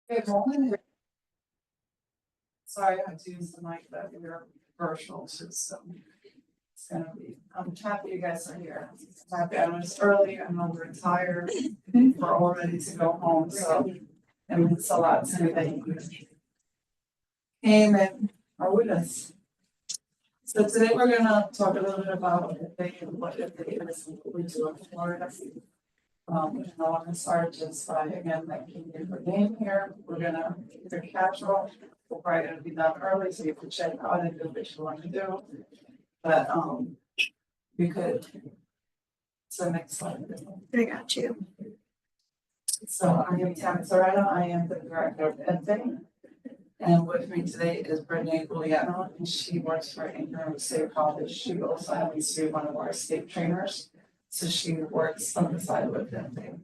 Good morning. Sorry, I had to use the mic, but we're virtual system. It's gonna be, I'm happy you guys are here. Happy I was early, I'm retired, we're all ready to go home, so. And it's a lot to me that you came and are with us. So today we're gonna talk a little bit about what IPDAE is, what we do in Florida. I want to start just by again thanking you for being here. We're gonna keep it casual. We're probably gonna be done early, so you can check out and do what you want to do. But we could. So next slide. I got you. So I am Tammy Serrano. I am the director of IPDAE. And with me today is Brittany Guglielmo, and she works for Ingram State College. She also happens to be one of our state trainers. So she works on the side with IPDAE.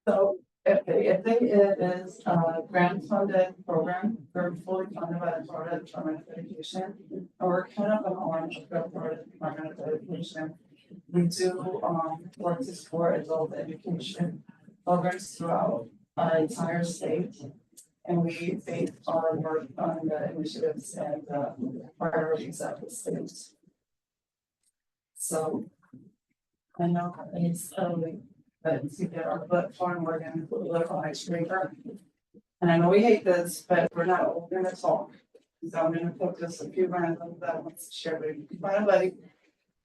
So IPDAE is a grant funded program. We're fully funded by the Florida Department of Education. And we're kind of an arm of the Florida Department of Education. We do work to support adult education programs throughout our entire state. And we base our work on the initiatives and priorities of the state. So I know it's early, but to get our platform, we're going to put a little icebreaker. And I know we hate this, but we're not all going to talk. So I'm going to put just a few random that I want to share with you. Find a buddy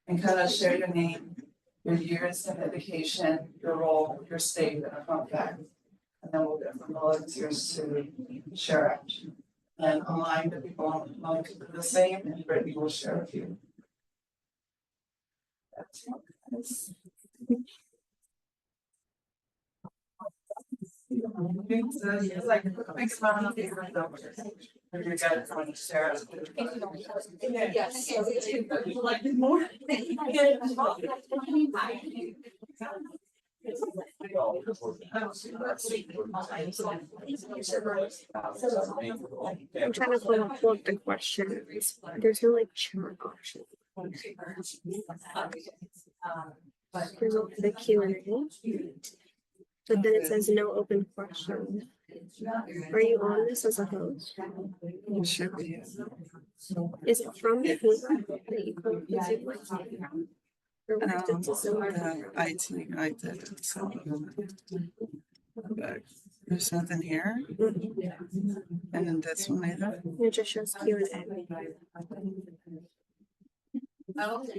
and kind of share your name, your years in education, your role, your state, and a fun fact. And then we'll get from volunteers to share out. And online, the people online can do the same, and Brittany will share a few. That's what it is. It's like a big smile on the front door. You guys want to share it? Yes. Like more. I'm trying to pull up the question. There's no like chat option. There's the Q&A, but then it says no open question. Are you on this as a host? It should be. Is it from the that you come to Zoom like? Or was it to Zoom? I did it, so. But there's nothing here. And then this one either. It just shows Q&A.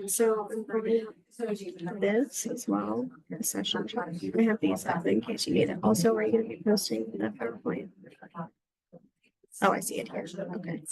So I'm bringing up this as well, the session chart. I have these up in case you need it. Also, are you going to be posting the PowerPoint? Oh, I see it here. Okay.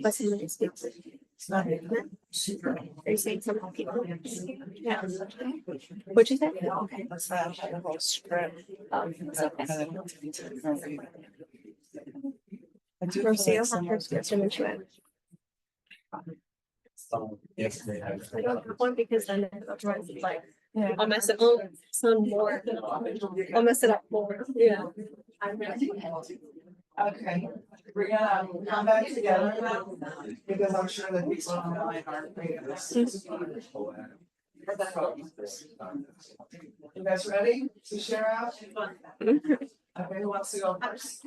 But somebody speaks. Are you saying some people? Yeah. What'd you say? Okay. The whole script. Rocio, how first gets in into it. Yesterday, I don't have one because then I'll try to like, I'll mess it up some more. I'll mess it up more. Yeah. Okay, we're gonna come back together now, because I'm sure that people online are creating this. You guys ready to share out? Okay, who wants to go first?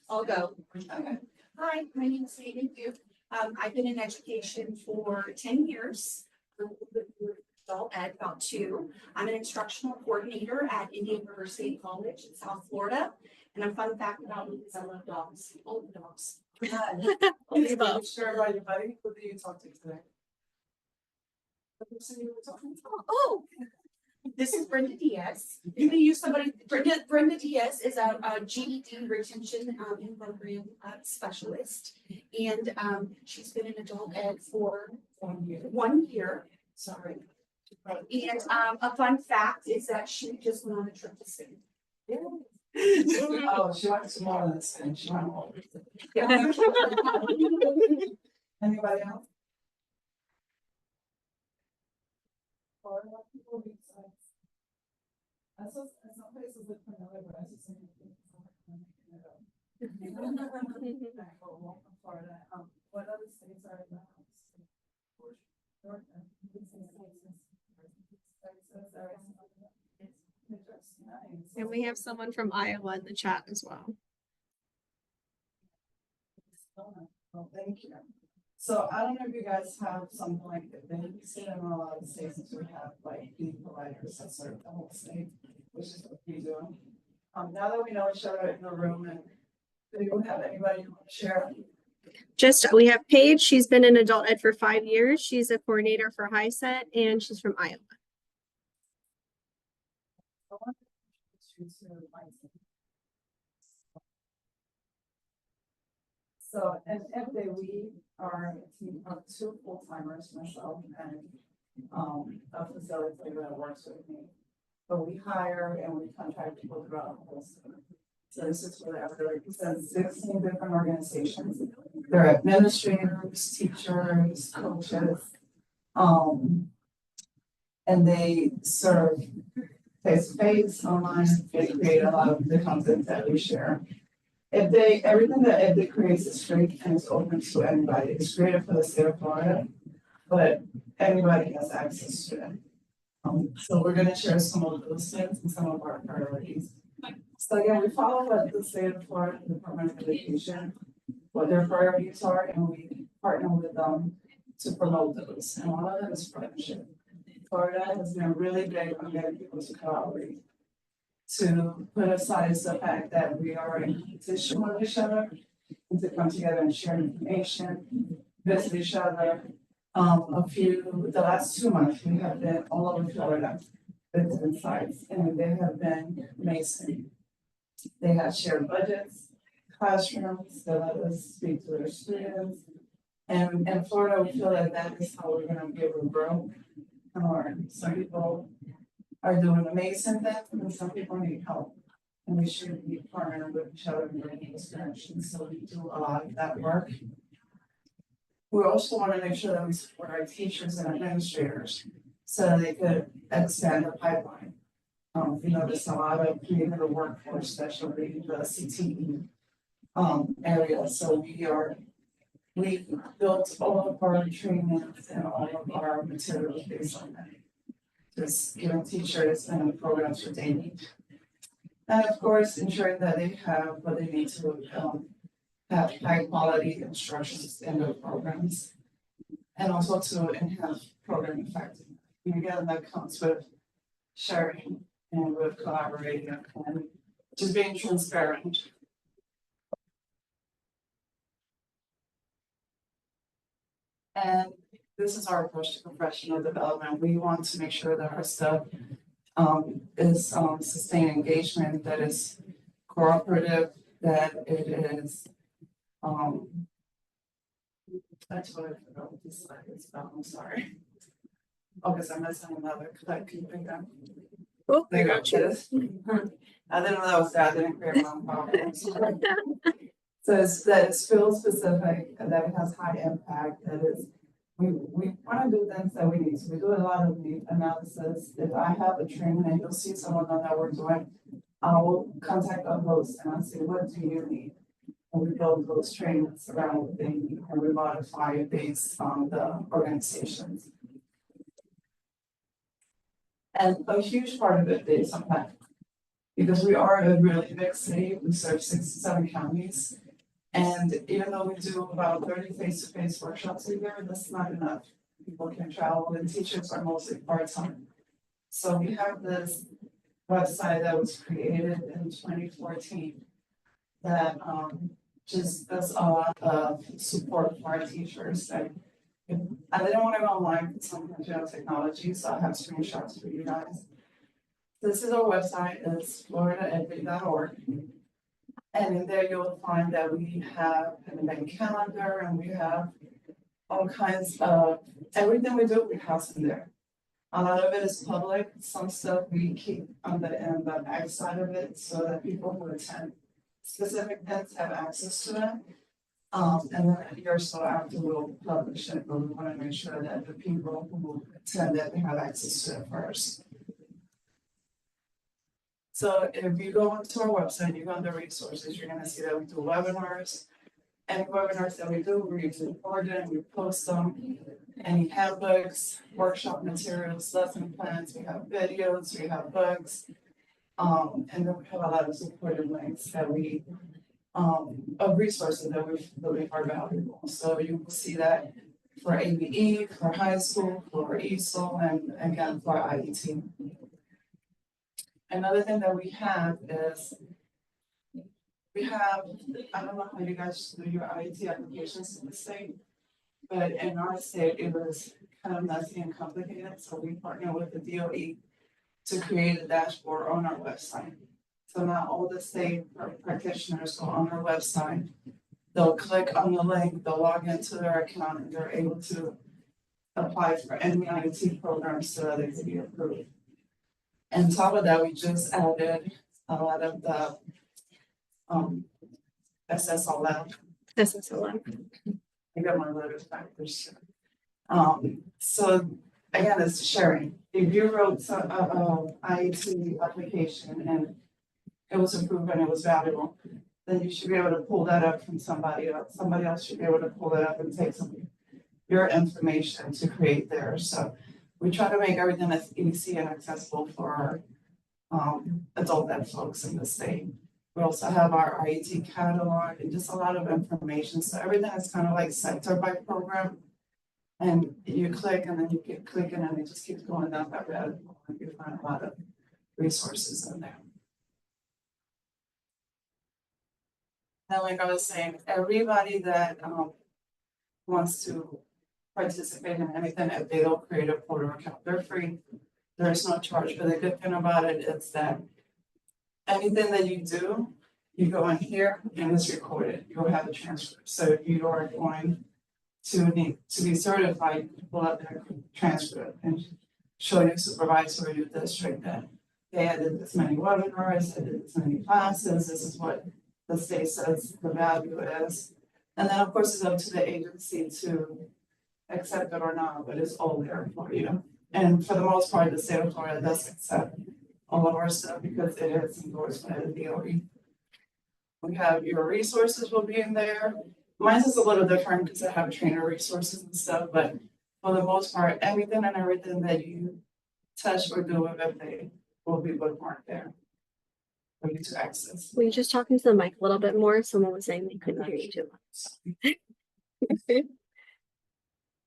I'll go. Okay. Hi, my name is Hayden Duke. I've been in education for 10 years. Adult ed, about 2. I'm an instructional coordinator at Indian River State College in South Florida. And a fun fact about me is I love dogs, all the dogs. Only both. Sure about your buddy, who do you talk to today? The person you were talking to? Oh, this is Brenda Diaz. You may use somebody, Brenda Diaz is a GED retention and program specialist. And she's been in adult ed for 1 year, sorry. And a fun fact is that she just went on a trip to Spain. Oh, she went to more than this, and she went all over. Anybody else? Or what people besides? Some places look familiar, but I just think it's not Welcome, Florida. What other states are in the house? And we have someone from Iowa in the chat as well. Well, thank you. So I don't know if you guys have something like that. They say in a lot of states we have like lead providers that serve the whole state, which is what we do. Now that we know each other in the room, and do you have anybody you want to share? Just, we have Paige. She's been in adult ed for 5 years. She's a coordinator for HiSET and she's from Iowa. So, and we are a team of 2 full-timers, myself and a facilitator that works with me. But we hire and we contract people throughout the whole state. So this is where they represent 16 different organizations. They're administrators, teachers, coaches, and they serve face-to-face, online. They create a lot of the content that we share. Everything that they creates is free and it's open to anybody. It's created for the state of Florida, but anybody has access to it. So we're going to share some of those things and some of our priorities. So again, we follow what the state of Florida Department of Education, what their priorities are, and we partner with them to promote those. And one of them is partnership. Florida has been really big on getting people to collaborate, to put aside the fact that we are in competition with each other, and to come together and share information, visit each other. The last 2 months, we have been all over Florida, visiting sites, and they have been amazing. They have shared budgets, classrooms, they let us speak to their students. And in Florida, we feel that that is how we're gonna be able to grow and learn. Some people are doing amazing things, and some people need help. And we should be partnering with each other and bringing this direction. So we do a lot of that work. We also want to make sure that we support our teachers and administrators so they could expand the pipeline. We notice a lot of creating the workforce, especially the CTE area. So we built all of our trainings and all of our materials based on that. Just giving teachers and the programs what they need. And of course, ensuring that they have what they need to have high quality instructions in their programs. And also to enhance program effectiveness. And again, that comes with sharing and with collaborating and just being transparent. And this is our approach to professional development. We want to make sure that our stuff is sustained engagement, that is cooperative, that it is that's what I forgot what this slide is about. I'm sorry. Oh, because I'm missing another click. Can you bring that? Oh, There you go. I didn't know that was that. I didn't create my own PowerPoint. So it's that it's field specific and that it has high impact. That is, we want to do things that we need. So we do a lot of need analysis. If I have a training and you'll see someone that we're doing, I will contact our host and I'll say, what do you need? And we build those trainings around what they need and we modify it based on the organizations. And a huge part of it is on that. Because we are a really big city, we serve 67 counties. And even though we do about 30 face-to-face workshops a year, that's not enough. People can travel and teachers are mostly part-time. So we have this website that was created in 2014 that just does a lot of support for our teachers. And I didn't want to go online because sometimes you have technology, so I have screenshots for you guys. This is our website, it's floridaedvy.org. And in there you'll find that we have an event calendar and we have all kinds of, everything we do, we house in there. A lot of it is public, some stuff we keep on the back side of it so that people who attend specific events have access to it. And then a year or so after we'll publish it, but we want to make sure that the people who attend it have access to it first. So if you go onto our website, you go under resources, you're gonna see that we do webinars. Any webinars that we do, we record them, we post them. Any handbooks, workshop materials, lesson plans, we have videos, we have books. And then we have a lot of supported links that we, of resources that we believe are valuable. So you will see that for ABE, for high school, for ESOL, and again, for IET. Another thing that we have is, we have, I don't know how you guys do your IET applications in the state, but in our state, it was kind of messy and complicated, so we partner with the DOE to create a dashboard on our website. So now all the state practitioners go on our website, they'll click on the link, they'll log into their account, and they're able to apply for any IET programs so that they can be approved. And on top of that, we just added a lot of the SSLM. SSLM. I got my letters back this year. So again, it's sharing. If you wrote some IET application and it was approved and it was valuable, then you should be able to pull that up from somebody else. Somebody else should be able to pull it up and take some of your information to create theirs. So we try to make everything as easy and accessible for our adult ed folks in the state. We also have our IET catalog and just a lot of information. So everything is kind of like sector by program. And you click and then you keep clicking and it just keeps going down that rabbit hole and you find a lot of resources in there. Now, like I was saying, everybody that wants to participate in anything, if they don't create a portal account, they're free. There is no charge, but the good thing about it is that anything that you do, you go in here and it's recorded. You'll have a transcript. So if you are going to need to be certified, you pull up that transcript and show your supervisor or your district that hey, I did this many webinars, I did this many classes, this is what the state says the value is. And then of course it's up to the agency to accept it or not, but it's all there for you. And for the most part, the state of Florida does accept all of our stuff because it is endorsed by the DOE. We have your resources will be in there. Mine is a little different because I have trainer resources and stuff, but for the most part, anything and everything that you touch or do with it will be bookmarked there for you to access. Were you just talking to the mic a little bit more? Someone was saying they couldn't hear you too much.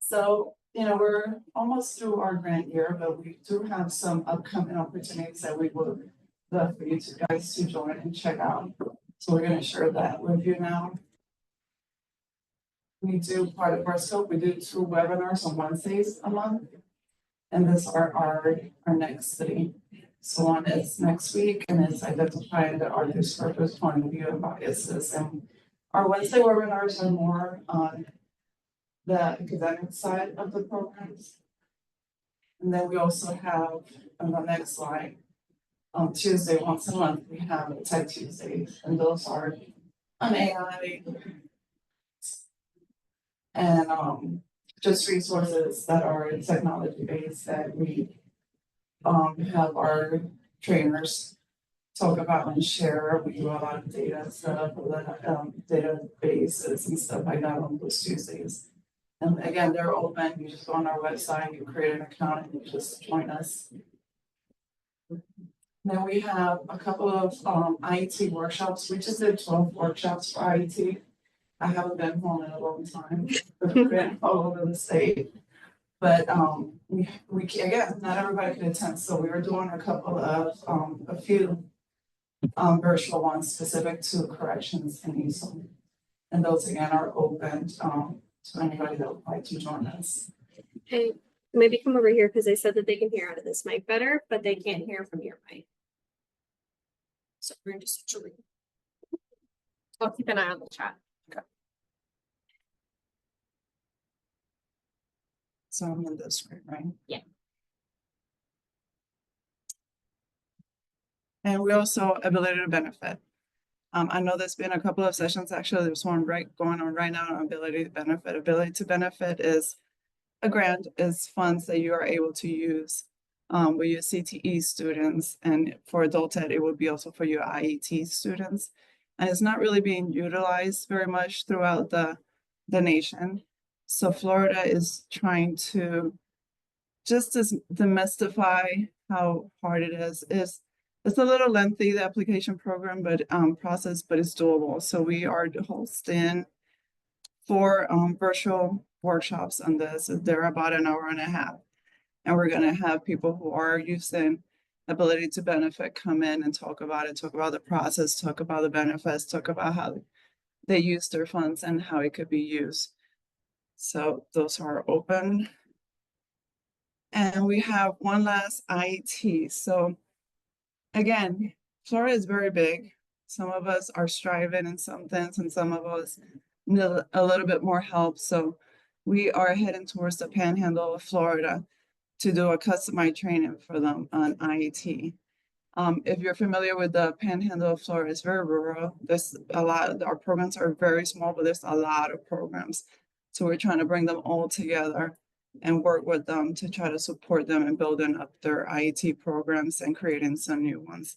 So, you know, we're almost through our grant year, but we do have some upcoming opportunities that we would love for you guys to join and check out. So we're going to share that with you now. We do part of our scope. We do 2 webinars on Wednesdays a month. And this are our next 3. So one is next week and it's identifying the artist's purpose, point of view, and biases. And our Wednesday webinars are more on the academic side of the programs. And then we also have on the next slide, on Tuesday, once a month, we have a Tech Tuesdays, and those are on AI and just resources that are technology based that we have our trainers talk about and share. We do a lot of data stuff, databases and stuff like that on those Tuesdays. And again, they're open. You just go on our website, you create an account, and you just join us. Then we have a couple of IET workshops. We just did 12 workshops for IET. I haven't been home in a long time. We've been all over the state. But we again, not everybody can attend. So we were doing a couple of a few virtual ones specific to corrections and ESOL. And those again are open, to anybody that would like to join us. Hey, maybe come over here because they said that they can hear out of this mic better, but they can't hear from your mic. So we're gonna just switch. I'll keep an eye on the chat. So I'm in this screen, right? Yeah. And we also ability to benefit. I know there's been a couple of sessions, actually, there's one going on right now on ability to benefit. Ability to benefit is a grant, is funds that you are able to use with your CTE students, and for adult ed, it would be also for your IET students. And it's not really being utilized very much throughout the nation. So Florida is trying to just demystify how hard it is. It's a little lengthy, the application program, but process, but it's doable. So we are hosting 4 virtual workshops on this. They're about an hour and a half. And we're gonna have people who are using ability to benefit come in and talk about it, talk about the process, talk about the benefits, talk about how they use their funds and how it could be used. So those are open. And we have one last IET. So again, Florida is very big. Some of us are striving in some things and some of us need a little bit more help. So we are heading towards the panhandle of Florida to do a customized training for them on IET. If you're familiar with the panhandle of Florida, it's very rural. There's a lot, our programs are very small, but there's a lot of programs. So we're trying to bring them all together and work with them to try to support them in building up their IET programs and creating some new ones.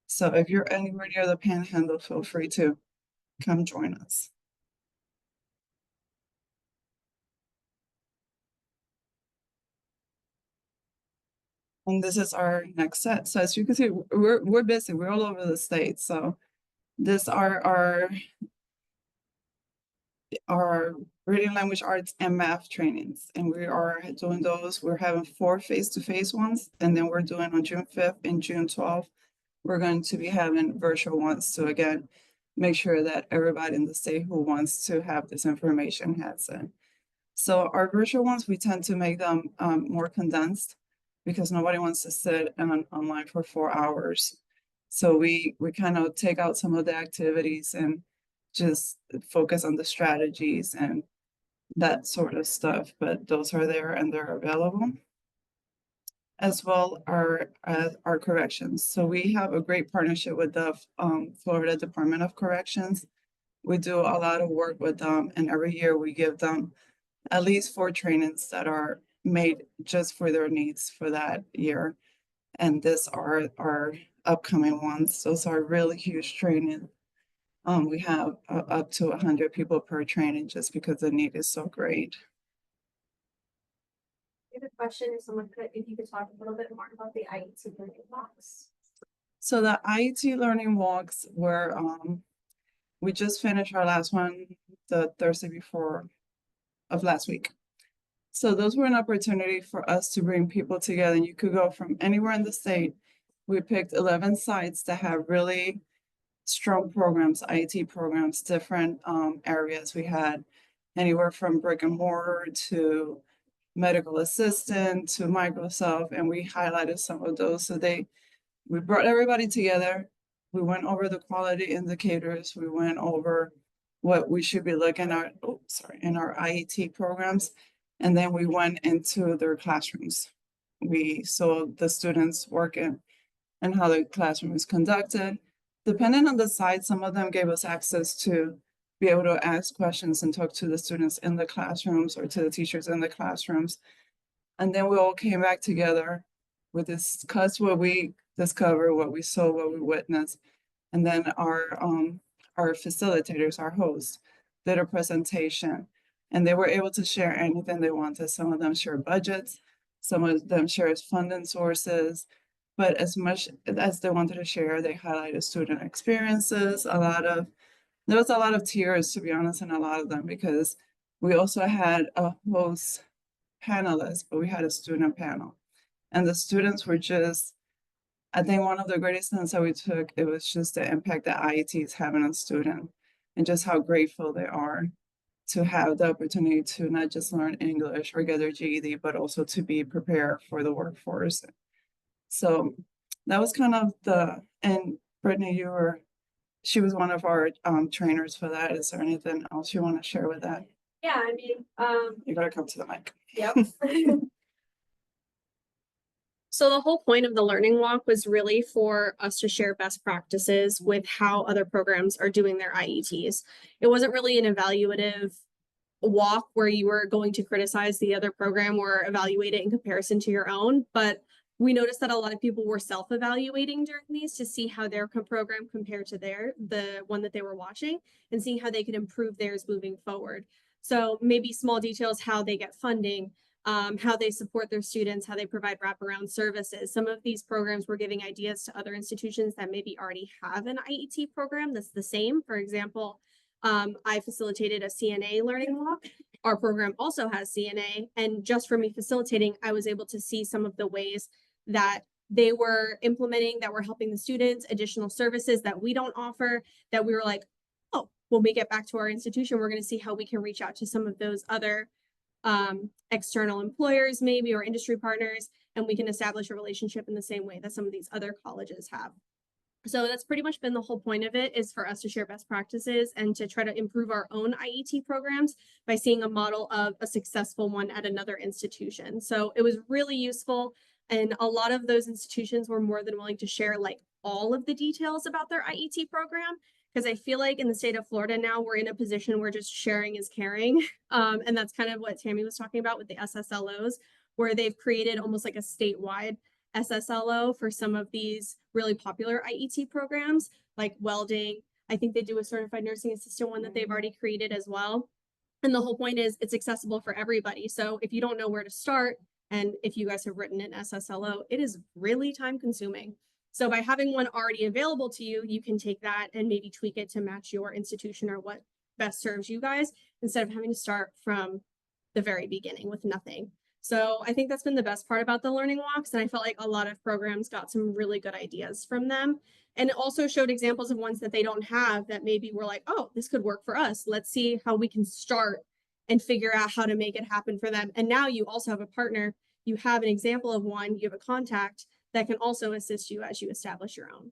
So if you're anywhere near the panhandle, feel free to come join us. And this is our next set. So as you can see, we're busy. We're all over the state. So this are our reading, language arts, and math trainings. And we are doing those. We're having 4 face-to-face ones. And then we're doing on June 5th and June 12th. We're going to be having virtual ones to, again, make sure that everybody in the state who wants to have this information has it. So our virtual ones, we tend to make them more condensed because nobody wants to sit online for 4 hours. So we kind of take out some of the activities and just focus on the strategies and that sort of stuff, but those are there and they're available. As well are our corrections. So we have a great partnership with the Florida Department of Corrections. We do a lot of work with them, and every year we give them at least 4 trainings that are made just for their needs for that year. And this are our upcoming ones. Those are really huge training. We have up to 100 people per training just because the need is so great. I have a question if you could talk a little bit more about the IET learning walks. So the IET learning walks were, we just finished our last one the Thursday before of last week. So those were an opportunity for us to bring people together. You could go from anywhere in the state. We picked 11 sites that have really strong programs, IET programs, different areas. We had anywhere from brick and mortar to medical assistant to Microsoft, and we highlighted some of those. So we brought everybody together. We went over the quality indicators. We went over what we should be looking at, in our IET programs. And then we went into their classrooms. We saw the students working and how the classroom is conducted. Depending on the site, some of them gave us access to be able to ask questions and talk to the students in the classrooms or to the teachers in the classrooms. And then we all came back together. We discussed what we discovered, what we saw, what we witnessed. And then our facilitators, our hosts, did a presentation. And they were able to share anything they wanted. Some of them shared budgets, some of them shared funding sources, but as much as they wanted to share, they highlighted student experiences. There was a lot of tears, to be honest, in a lot of them, because we also had a host panelist, but we had a student panel. And the students were just, I think one of the greatest things that we took, it was just the impact that IET is having on students. and just how grateful they are to have the opportunity to not just learn English or get their GED, but also to be prepared for the workforce. So that was kind of and Brittany, she was one of our trainers for that. Is there anything else you want to share with that? Yeah, I mean, You gotta come to the mic. yep. So the whole point of the learning walk was really for us to share best practices with how other programs are doing their IETs. It wasn't really an evaluative walk where you were going to criticize the other program or evaluate it in comparison to your own, but we noticed that a lot of people were self-evaluating during these to see how their program compared to the one that they were watching, and seeing how they could improve theirs moving forward. So maybe small details, how they get funding, how they support their students, how they provide wraparound services. Some of these programs were giving ideas to other institutions that maybe already have an IET program that's the same. For example, I facilitated a CNA learning walk. Our program also has CNA, and just from me facilitating, I was able to see some of the ways that they were implementing that were helping the students, additional services that we don't offer, that we were like, oh, when we get back to our institution, we're going to see how we can reach out to some of those other external employers maybe, or industry partners, and we can establish a relationship in the same way that some of these other colleges have. So that's pretty much been the whole point of it, is for us to share best practices and to try to improve our own IET programs by seeing a model of a successful one at another institution. So it was really useful. And a lot of those institutions were more than willing to share like all of the details about their IET program, because I feel like in the state of Florida now, we're in a position where just sharing is caring. And that's kind of what Tammy was talking about with the SSLOs, where they've created almost like a statewide SSLO for some of these really popular IET programs, like welding. I think they do a certified nursing assistant one that they've already created as well. And the whole point is it's accessible for everybody. So if you don't know where to start, and if you guys have written an SSLO, it is really time consuming. So by having one already available to you, you can take that and maybe tweak it to match your institution or what best serves you guys, instead of having to start from the very beginning with nothing. So I think that's been the best part about the learning walks. And I felt like a lot of programs got some really good ideas from them. And it also showed examples of ones that they don't have that maybe were like, oh, this could work for us. Let's see how we can start and figure out how to make it happen for them. And now you also have a partner, you have an example of one, you have a contact that can also assist you as you establish your own.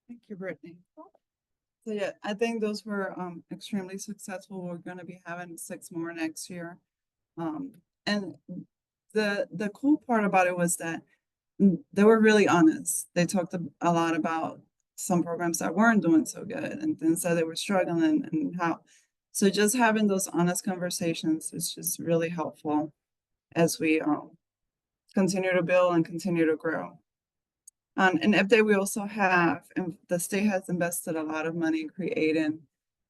Thank you, Brittany. So yeah, I think those were extremely successful. We're going to be having 6 more next year. And the cool part about it was that they were really honest. They talked a lot about some programs that weren't doing so good, and then said they were struggling and how. So just having those honest conversations is just really helpful as we continue to build and continue to grow. And IPDAE, we also have, and the state has invested a lot of money in creating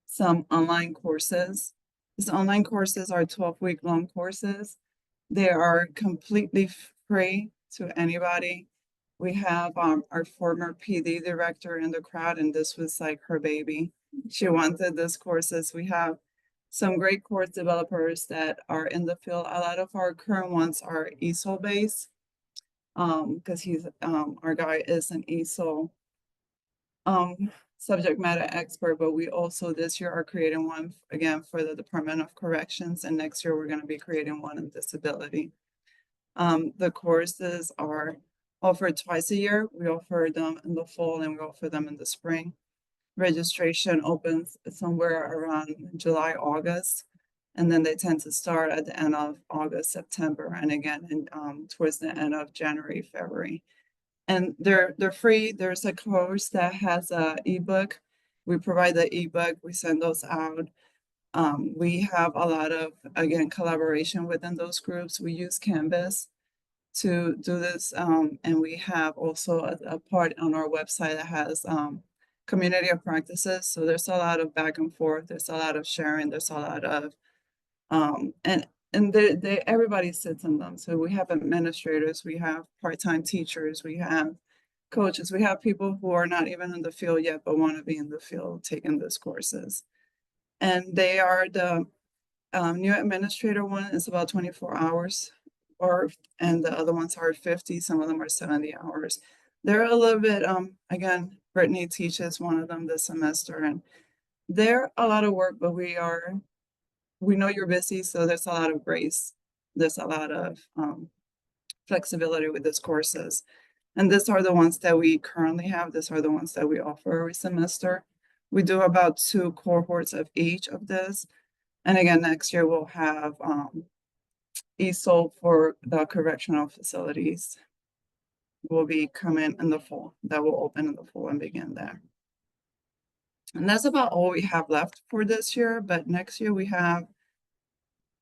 some online courses. These online courses are 12-week long courses. They are completely free to anybody. We have our former PD director in the crowd, and this was like her baby. She wanted this courses. We have some great course developers that are in the field. A lot of our current ones are ESOL based, because he's our guy is an ESOL subject matter expert, but we also this year are creating one again for the Department of Corrections, and next year we're going to be creating one in disability. The courses are offered twice a year. We offer them in the fall and we offer them in the spring. Registration opens somewhere around July, August, and then they tend to start at the end of August, September, and again towards the end of January, February. And they're free. There's a course that has a ebook. We provide the ebook. We send those out. We have a lot of, again, collaboration within those groups. We use Canvas to do this, and we have also a part on our website that has community of practices. So there's a lot of back and forth. There's a lot of sharing. There's a lot of and they everybody sits in them. So we have administrators, we have part-time teachers, we have coaches, we have people who are not even in the field yet but want to be in the field taking these courses. And they are the new administrator one is about 24 hours, and the other ones are 50. Some of them are 70 hours. They're a little bit again Brittany teaches one of them this semester, and they're a lot of work, but we know you're busy, so there's a lot of grace. There's a lot of flexibility with these courses. And these are the ones that we currently have. These are the ones that we offer every semester. We do about 2 cohorts of each of this. And again, next year we'll have ESOL for the correctional facilities. Will be coming in the fall. That will open in the fall and begin there. And that's about all we have left for this year, but next year we have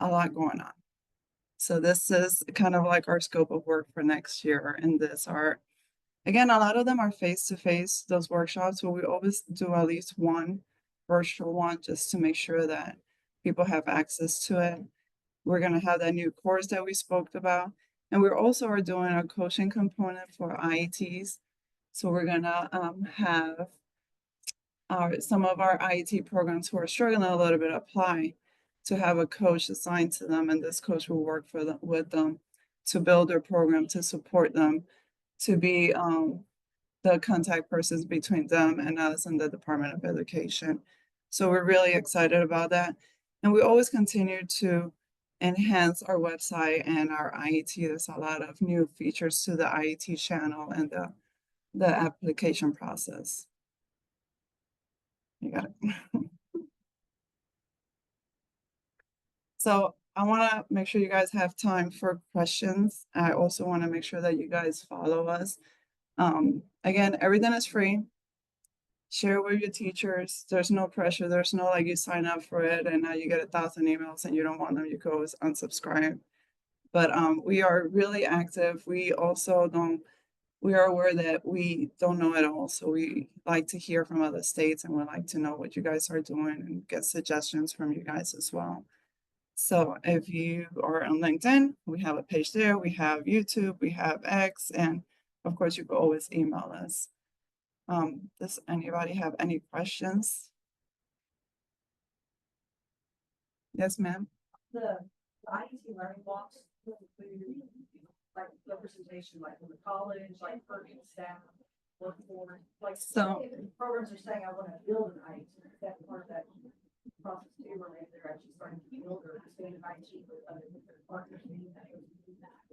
a lot going on. So this is kind of like our scope of work for next year. And this are, again, a lot of them are face-to-face, those workshops, but we always do at least one virtual one just to make sure that people have access to it. We're gonna have that new course that we spoke about. And we also are doing a coaching component for IETs. So we're gonna have some of our IET programs who are struggling a little bit apply to have a coach assigned to them, and this coach will work with them to build their program, to support them, to be the contact persons between them and us and the Department of Education. So we're really excited about that. And we always continue to enhance our website and our IET. There's a lot of new features to the IET channel and the application process. You got it. So I want to make sure you guys have time for questions. I also want to make sure that you guys follow us. Again, everything is free. Share with your teachers. There's no pressure. There's no like you sign up for it and now you get 1,000 emails and you don't want them. You go unsubscribe. But we are really active. We also we are aware that we don't know it all. So we like to hear from other states and we like to know what you guys are doing and get suggestions from you guys as well. So if you are on LinkedIn, we have a page there. We have YouTube, we have X, and of course you can always email us. Does anybody have any questions? Yes, ma'am. The IET learning blocks include like representation, like from the college, like perking staff, workforce, like So programs are saying, I want to build an IET. That's part of that process too, where maybe they're actually starting to build or expand IET with other partners.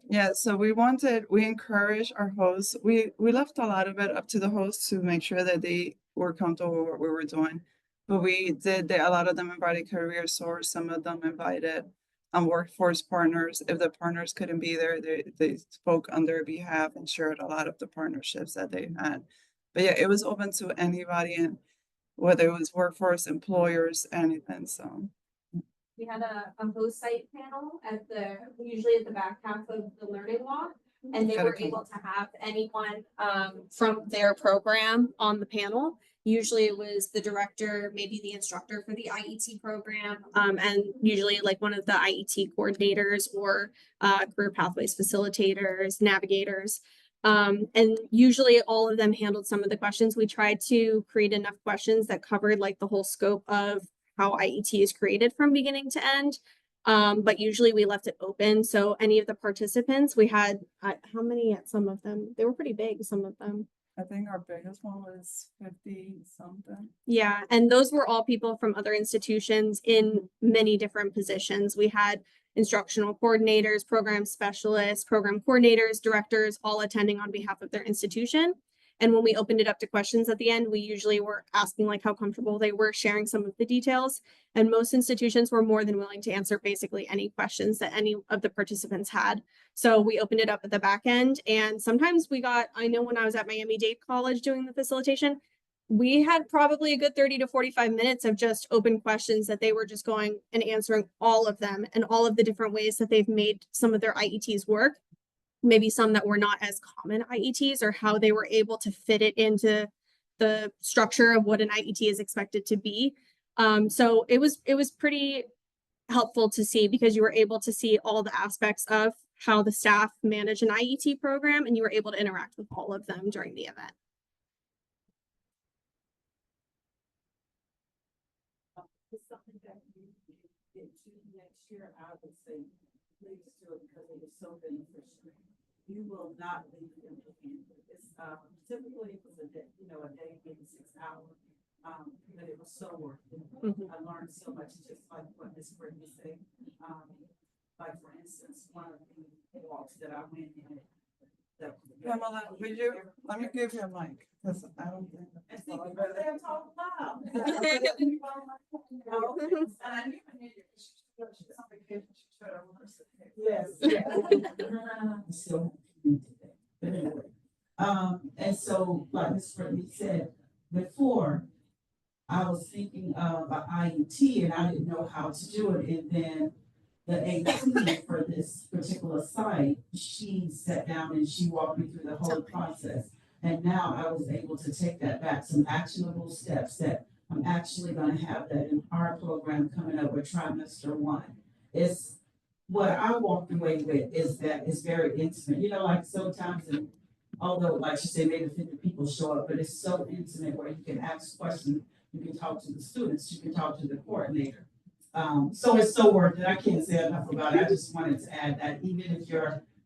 yeah, so we encourage our hosts. We left a lot of it up to the hosts to make sure that they were comfortable with what we were doing. But we did, a lot of them invited career source, some of them invited workforce partners. If the partners couldn't be there, they spoke on their behalf and shared a lot of the partnerships that they had. But yeah, it was open to anybody, and whether it was workforce, employers, anything, so. We had a host site panel usually at the back half of the learning walk. And they were able to have anyone from their program on the panel. Usually it was the director, maybe the instructor for the IET program, and usually like one of the IET coordinators or career pathways facilitators, navigators. And usually all of them handled some of the questions. We tried to create enough questions that covered like the whole scope of how IET is created from beginning to end. But usually we left it open. So any of the participants, we had, how many at some of them? They were pretty big, some of them. I think our biggest one was 50 something. Yeah, and those were all people from other institutions in many different positions. We had instructional coordinators, program specialists, program coordinators, directors, all attending on behalf of their institution. And when we opened it up to questions at the end, we usually were asking like how comfortable they were sharing some of the details. And most institutions were more than willing to answer basically any questions that any of the participants had. So we opened it up at the back end. And sometimes I know when I was at Miami-Dade College doing the facilitation, we had probably a good 30 to 45 minutes of just open questions that they were just going and answering all of them and all of the different ways that they've made some of their IETs work. Maybe some that were not as common IETs or how they were able to fit it into the structure of what an IET is expected to be. So it was pretty helpful to see because you were able to see all the aspects of how the staff manage an IET program and you were able to interact with all of them during the event. It's something that you get to next year, I would say, please do it because it is so beneficial. you will not leave them again. It's, typically it was a day, a day, maybe 6 hours. But it was so worth it. Mhm. I learned so much, just like what Ms. Brittany said. Like for instance, one of the walks that I went in. Pamela, would you, let me give you a mic, because I don't think. And see, people say I'm talking loud. And I knew I needed to. She's on vacation, she tried to rehearse it. Yes. So, but anyway, and so, like Ms. Brittany said, before, I was thinking of an IET and I didn't know how to do it, and then the AT for this particular site, she sat down and she walked me through the whole process. And now I was able to take that back, some actionable steps that I'm actually gonna have that in our program coming up with trimester 1. It's what I walked away with is that it's very intimate, like sometimes, and although like she said, maybe 50 people show up, but it's so intimate where you can ask questions, you can talk to the students, you can talk to the coordinator. So it's so worth it. I can't say enough about it. I just wanted to add that even if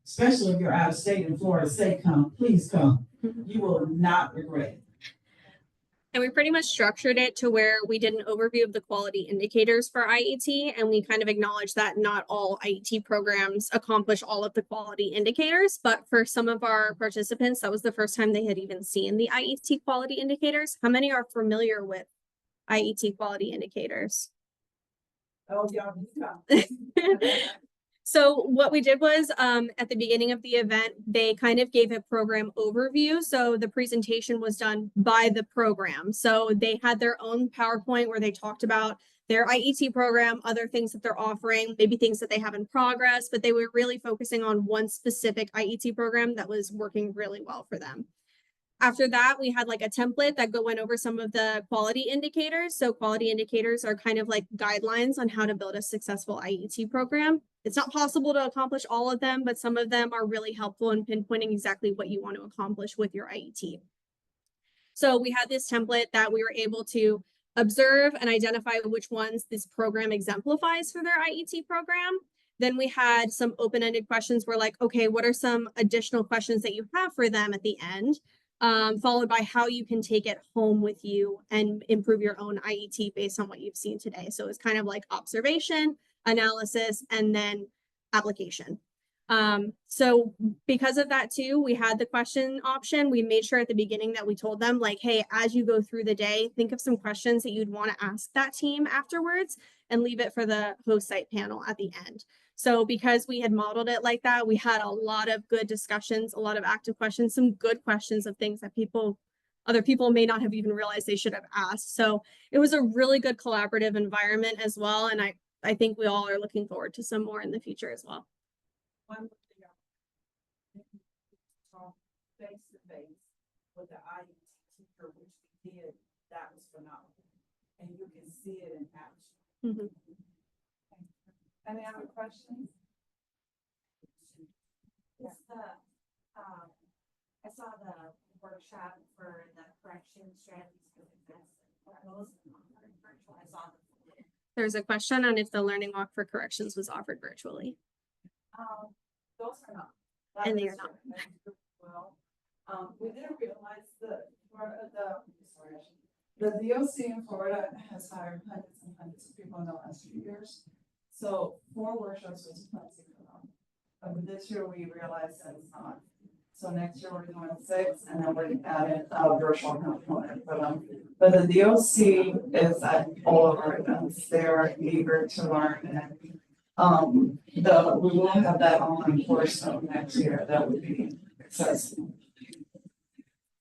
especially if you're out of state in Florida, say come, please come. You will not regret it. And we pretty much structured it to where we did an overview of the quality indicators for IET, and we kind of acknowledged that not all IET programs accomplish all of the quality indicators, but for some of our participants, that was the first time they had even seen the IET quality indicators. How many are familiar with IET quality indicators? Oh, yeah. So what we did was at the beginning of the event, they kind of gave a program overview. So the presentation was done by the program. So they had their own PowerPoint where they talked about their IET program, other things that they're offering, maybe things that they have in progress, but they were really focusing on one specific IET program that was working really well for them. After that, we had like a template that went over some of the quality indicators. So quality indicators are kind of like guidelines on how to build a successful IET program. It's not possible to accomplish all of them, but some of them are really helpful in pinpointing exactly what you want to accomplish with your IET. So we had this template that we were able to observe and identify which ones this program exemplifies for their IET program. Then we had some open-ended questions where like, okay, what are some additional questions that you have for them at the end? Followed by how you can take it home with you and improve your own IET based on what you've seen today. So it's kind of like observation, analysis, and then application. So because of that too, we had the question option. We made sure at the beginning that we told them like, hey, as you go through the day, think of some questions that you'd want to ask that team afterwards and leave it for the host site panel at the end. So because we had modeled it like that, we had a lot of good discussions, a lot of active questions, some good questions of things that other people may not have even realized they should have asked. So it was a really good collaborative environment as well. And I think we all are looking forward to some more in the future as well. One thing face to face with the IET teacher, which we did, that was phenomenal. And you can see it in action. Mm-hmm. Any other questions? It's I saw the workshop for the correction strategies for success. I saw them. There's a question on if the learning walk for corrections was offered virtually. Those are not. And they are not. Well, we didn't realize the DOC in Florida has hired hundreds and hundreds of people in the last few years. So 4 workshops was plenty for them. But this year we realized that it's not. So next year we're doing 6, and then we're adding a virtual component for them. But the DOC is at all of our events. They are eager to learn, and we will have that online course next year. That would be accessible.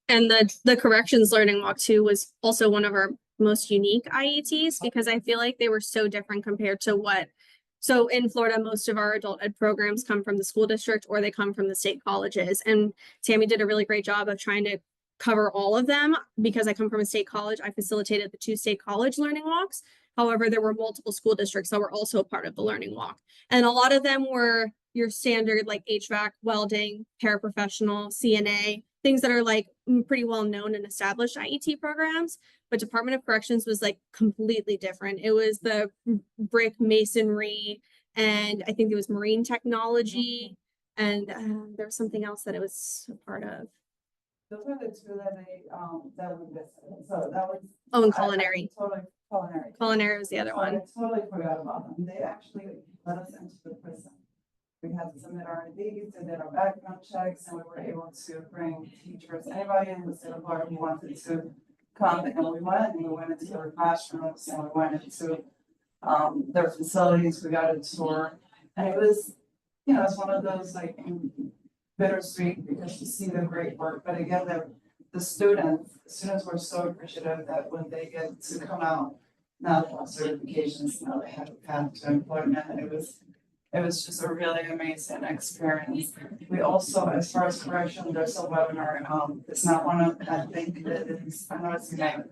And the corrections learning walk too was also one of our most unique IETs because I feel like they were so different compared to so in Florida, most of our adult ed programs come from the school district or they come from the state colleges. And Tammy did a really great job of trying to cover all of them. Because I come from a state college, I facilitated the 2 state college learning walks. However, there were multiple school districts that were also a part of the learning walk. And a lot of them were your standard like HVAC, welding, paraprofessional, CNA, things that are like pretty well known and established IET programs. But Department of Corrections was like completely different. It was the brick masonry, and I think it was marine technology, And there was something else that it was a part of. Those are the two that that we missed. So that was. Oh, and I culinary. Totally culinary. Culinary was the other So one. I totally forgot about them. They actually let us into the prison. We had to submit our IDs, they did our background checks, and we were able to bring teachers, anybody in the state of Florida who wanted to come, and we went into their classrooms, and we went into their facilities, we got a tour. And it was, it's one of those like bittersweet because you see the great work, but again, the students were so appreciative that when they get to come out, now they have certifications, now they have a path to employment, and it was just a really amazing experience. We also, as far as correction, there's a webinar, it's not one of, I think it is, I know it's name.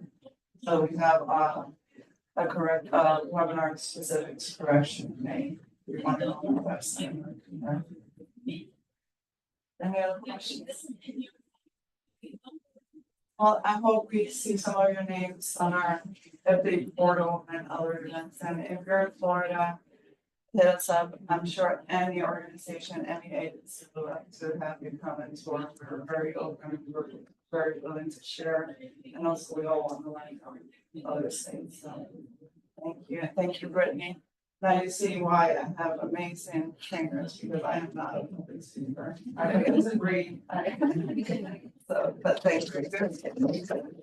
So we have, a correct, webinar specific to correction, May. We want it on the website. Any other questions? Well, I hope we see some of your names on our update portal and other events, and if you're in Florida, hit us up. I'm sure any organization, any agency would like to have you come and tour. We're very open, we're very willing to share, and also we all want to learn from other states. So thank you, Brittany. Now you see why I have amazing trainers, because I am not a public speaker. I disagree. So, but thank you.